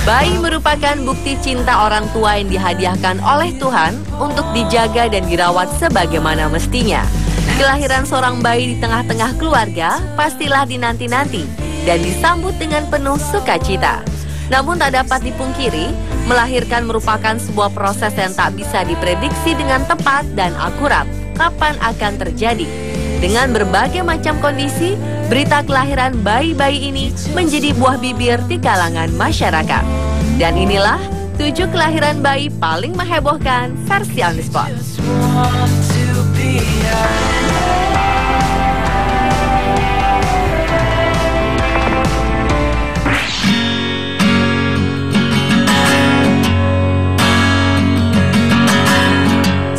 Bayi merupakan bukti cinta orang tua yang dihadiahkan oleh Tuhan untuk dijaga dan dirawat sebagaimana mestinya. Kelahiran seorang bayi di tengah-tengah keluarga pastilah dinanti-nanti dan disambut dengan penuh sukacita. Namun tak dapat dipungkiri, melahirkan merupakan sebuah proses yang tak bisa diprediksi dengan tepat dan akurat kapan akan terjadi. Dengan berbagai macam kondisi, berita kelahiran bayi-bayi ini menjadi buah bibir di kalangan masyarakat. Dan inilah 7 kelahiran bayi paling menghebohkan versi On The Spot.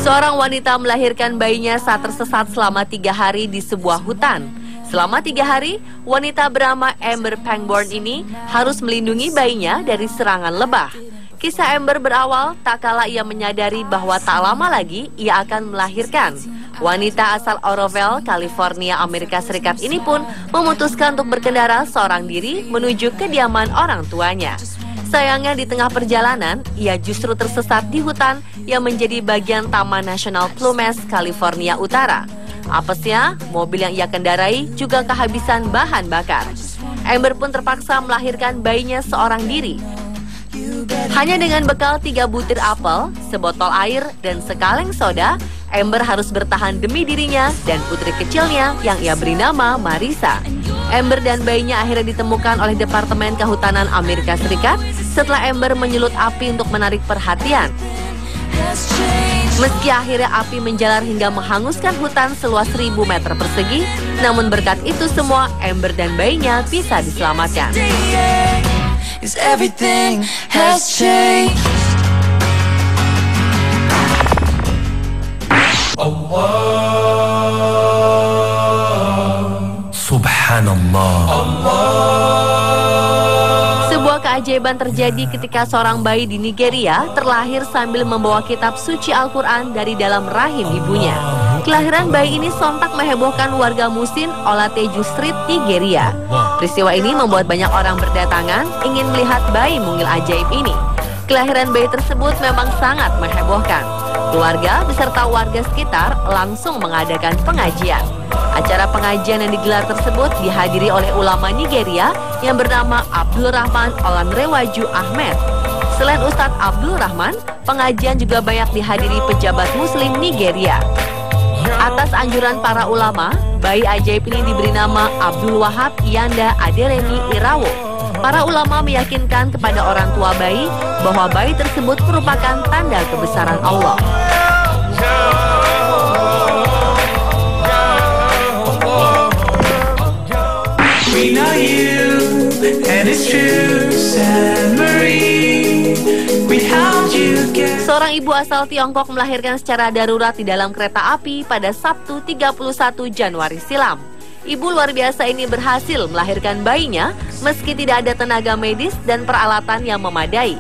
Seorang wanita melahirkan bayinya saat tersesat selama 3 hari di sebuah hutan. Selama 3 hari, wanita bernama Amber Pangborn ini harus melindungi bayinya dari serangan lebah. Kisah Amber berawal tak kala ia menyadari bahwa tak lama lagi ia akan melahirkan. Wanita asal Oroville, California, Amerika Serikat ini pun memutuskan untuk berkendara seorang diri menuju kediaman orang tuanya. Sayangnya di tengah perjalanan, ia justru tersesat di hutan yang menjadi bagian Taman Nasional Plumas, California Utara. Apesnya, mobil yang ia kendarai juga kehabisan bahan bakar. Amber pun terpaksa melahirkan bayinya seorang diri. Hanya dengan bekal 3 butir apel, sebotol air, dan sekaleng soda, Amber harus bertahan demi dirinya dan putri kecilnya yang ia beri nama Marissa. Amber dan bayinya akhirnya ditemukan oleh Departemen Kehutanan Amerika Serikat setelah Amber menyulut api untuk menarik perhatian. Meski akhirnya api menjalar hingga menghanguskan hutan seluas 1000 meter persegi, namun berkat itu semua Amber dan bayinya bisa diselamatkan. Subhanallah. Sebuah keajaiban terjadi ketika seorang bayi di Nigeria terlahir sambil membawa kitab suci Al-Quran dari dalam rahim ibunya. Kelahiran bayi ini sontak menghebohkan warga Musin Olateju Street, Nigeria. Peristiwa ini membuat banyak orang berdatangan ingin melihat bayi mungil ajaib ini. Kelahiran bayi tersebut memang sangat menghebohkan. Keluarga beserta warga sekitar langsung mengadakan pengajian. Acara pengajian yang digelar tersebut dihadiri oleh ulama Nigeria yang bernama Abdul Rahman Olanrewaju Ahmed. Selain Ustadz Abdul Rahman, pengajian juga banyak dihadiri pejabat muslim Nigeria. Atas anjuran para ulama, bayi ajaib ini diberi nama Abdul Wahab Yanda Aderemi Irawo. Para ulama meyakinkan kepada orang tua bayi bahwa bayi tersebut merupakan tanda kebesaran Allah. We know you, and it's true, Saint Marie. We held you again. Seorang ibu asal Tiongkok melahirkan secara darurat di dalam kereta api pada Sabtu 31 Januari silam. Ibu luar biasa ini berhasil melahirkan bayinya meski tidak ada tenaga medis dan peralatan yang memadai.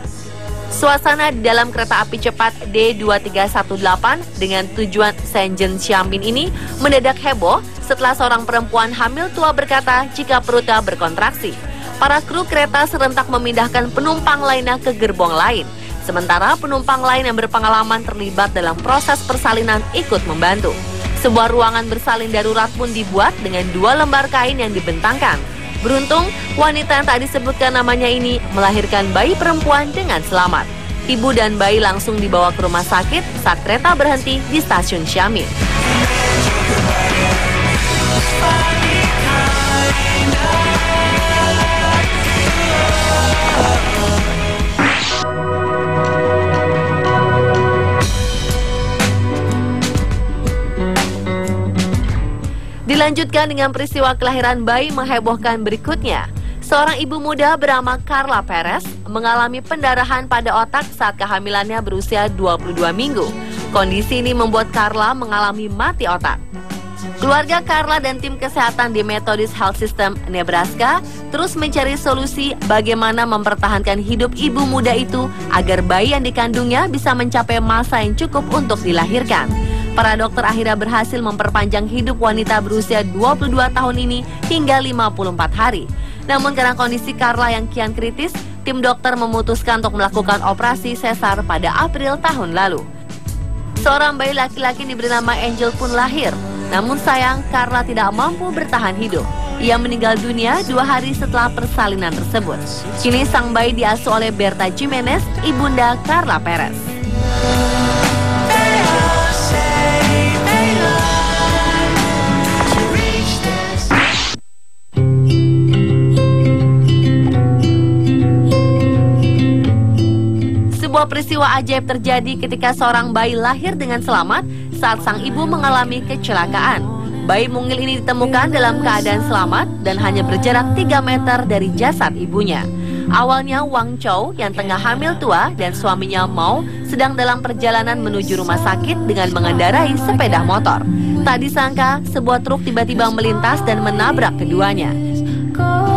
Suasana di dalam kereta api cepat D2318 dengan tujuan Shenzhen Xiamen ini mendadak heboh setelah seorang perempuan hamil tua berkata jika perutnya berkontraksi. Para kru kereta serentak memindahkan penumpang lainnya ke gerbong lain. Sementara penumpang lain yang berpengalaman terlibat dalam proses persalinan ikut membantu. Sebuah ruangan bersalin darurat pun dibuat dengan 2 lembar kain yang dibentangkan. Beruntung, wanita yang tak disebutkan namanya ini melahirkan bayi perempuan dengan selamat. Ibu dan bayi langsung dibawa ke rumah sakit saat kereta berhenti di stasiun Xiamen. Dilanjutkan dengan peristiwa kelahiran bayi menghebohkan berikutnya. Seorang ibu muda bernama Carla Perez mengalami pendarahan pada otak saat kehamilannya berusia 22 minggu. Kondisi ini membuat Carla mengalami mati otak. Keluarga Carla dan tim kesehatan di Methodist Health System Nebraska terus mencari solusi bagaimana mempertahankan hidup ibu muda itu agar bayi yang dikandungnya bisa mencapai masa yang cukup untuk dilahirkan. Para dokter akhirnya berhasil memperpanjang hidup wanita berusia 22 tahun ini hingga 54 hari. Namun karena kondisi Carla yang kian kritis, tim dokter memutuskan untuk melakukan operasi sesar pada April tahun lalu. Seorang bayi laki-laki diberi nama Angel pun lahir. Namun sayang, Carla tidak mampu bertahan hidup. Ia meninggal dunia 2 hari setelah persalinan tersebut. Kini sang bayi diasuh oleh Berta Jimenez, ibunda Carla Perez. Sebuah peristiwa ajaib terjadi ketika seorang bayi lahir dengan selamat saat sang ibu mengalami kecelakaan. Bayi mungil ini ditemukan dalam keadaan selamat dan hanya berjarak 3 meter dari jasad ibunya. Awalnya Wang Chow yang tengah hamil tua dan suaminya Mao sedang dalam perjalanan menuju rumah sakit dengan mengendarai sepeda motor. Tak disangka sebuah truk tiba-tiba melintas dan menabrak keduanya.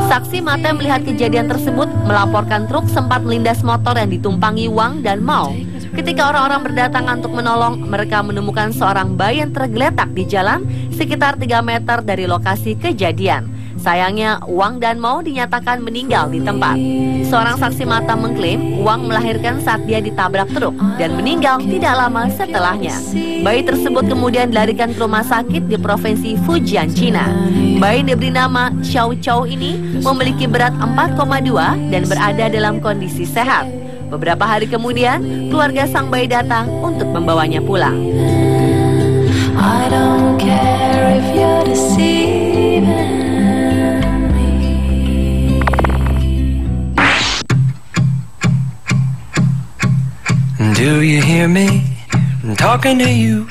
Saksi mata melihat kejadian tersebut melaporkan truk sempat melindas motor yang ditumpangi Wang dan Mao. Ketika orang-orang berdatangan untuk menolong, mereka menemukan seorang bayi yang tergeletak di jalan sekitar 3 meter dari lokasi kejadian. Sayangnya, Wang dan Mao dinyatakan meninggal di tempat. Seorang saksi mata mengklaim Wang melahirkan saat dia ditabrak truk dan meninggal tidak lama setelahnya. Bayi tersebut kemudian dilarikan ke rumah sakit di provinsi Fujian, Cina. Bayi yang diberi nama Xiao Chow ini memiliki berat 4,2 dan berada dalam kondisi sehat. Beberapa hari kemudian, keluarga sang bayi datang untuk membawanya pulang. I don't care if you're deceiving me. Do you hear me talking to you?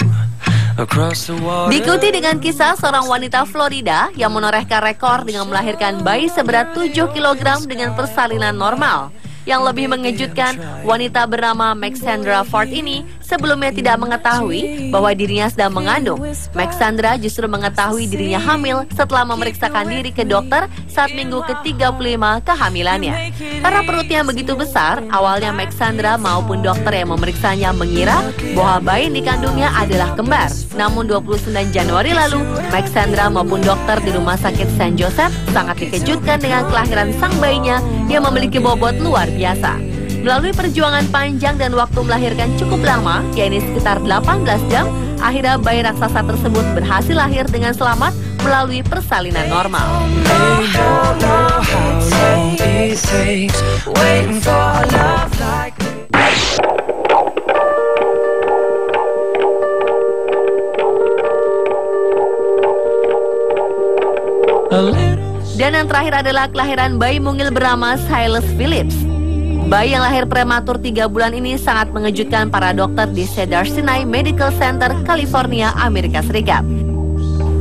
Diikuti dengan kisah seorang wanita Florida yang menorehkan rekor dengan melahirkan bayi seberat 7 kg dengan persalinan normal. Yang lebih mengejutkan, wanita bernama Maxandra Ford ini sebelumnya tidak mengetahui bahwa dirinya sedang mengandung. Maxandra justru mengetahui dirinya hamil setelah memeriksakan diri ke dokter saat minggu ke-35 kehamilannya. Karena perutnya begitu besar, awalnya Maxandra maupun dokter yang memeriksanya mengira bahwa bayi yang dikandungnya adalah kembar. Namun 29 Januari lalu, Maxandra maupun dokter di Rumah Sakit St. Joseph sangat dikejutkan dengan kelahiran sang bayinya yang memiliki bobot luar biasa. Melalui perjuangan panjang dan waktu melahirkan cukup lama, yakni sekitar 18 jam, akhirnya bayi raksasa tersebut berhasil lahir dengan selamat melalui persalinan normal. Dan yang terakhir adalah kelahiran bayi mungil bernama Silas Phillips. Bayi yang lahir prematur 3 bulan ini sangat mengejutkan para dokter di Cedars-Sinai Medical Center, California, Amerika Serikat.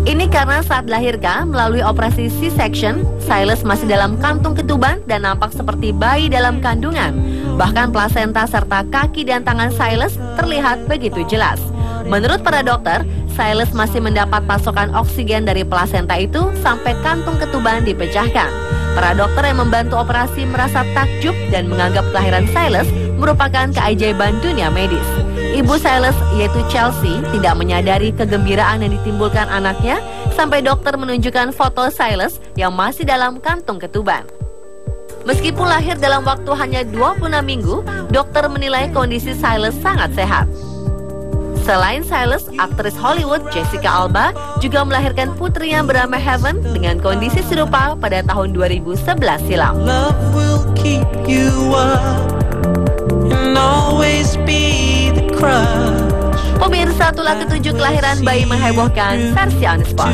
Ini karena saat dilahirkan melalui operasi C-section, Silas masih dalam kantung ketuban dan nampak seperti bayi dalam kandungan. Bahkan plasenta serta kaki dan tangan Silas terlihat begitu jelas. Menurut para dokter, Silas masih mendapat pasokan oksigen dari plasenta itu sampai kantung ketuban dipecahkan. Para dokter yang membantu operasi merasa takjub dan menganggap kelahiran Silas merupakan keajaiban dunia medis. Ibu Silas, yaitu Chelsea, tidak menyadari kegembiraan yang ditimbulkan anaknya sampai dokter menunjukkan foto Silas yang masih dalam kantung ketuban. Meskipun lahir dalam waktu hanya 26 minggu, dokter menilai kondisi Silas sangat sehat. Selain Silas, aktris Hollywood Jessica Alba juga melahirkan putrinya bernama Heaven dengan kondisi serupa pada tahun 2011 silam. Pemirsa, itulah ketujuh kelahiran bayi menghebohkan versi On The Spot.